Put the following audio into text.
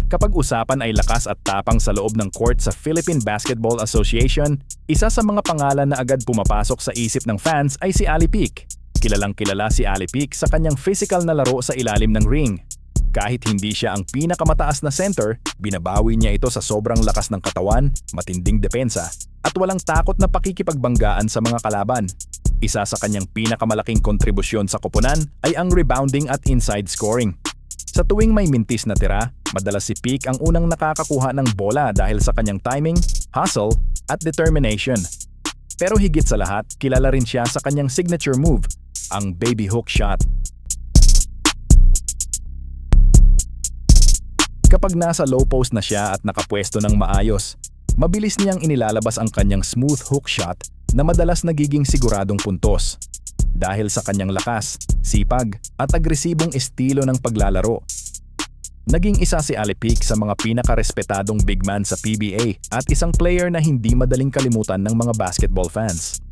Kapag usapan ay lakas at tapang sa loob ng court sa Philippine Basketball Association, isa sa mga pangalan na agad pumapasok sa isip ng fans ay si Ali Pique. Kilalang kilala si Ali Pique sa kanyang physical na laro sa ilalim ng ring. Kahit hindi siya ang pinakamataas na center, binabawi niya ito sa sobrang lakas ng katawan, matinding depensa, at walang takot na pakikipagbanggaan sa mga kalaban. Isa sa kanyang pinakamalaking kontribusyon sa koponan ay ang rebounding at inside scoring. Sa tuwing may mintis na tira, madalas si Pique ang unang nakakakuha ng bola dahil sa kanyang timing, hustle, at determination. Pero higit sa lahat, kilala rin siya sa kanyang signature move, ang baby hook shot. Kapag nasa low post na siya at nakapwesto ng maayos, mabilis niyang inilalabas ang kanyang smooth hook shot na madalas nagiging siguradong puntos. Dahil sa kanyang lakas, sipag, at agresibong estilo ng paglalaro. Naging isa si Ali Pique sa mga pinakarespetadong big man sa PBA at isang player na hindi madaling kalimutan ng mga basketball fans.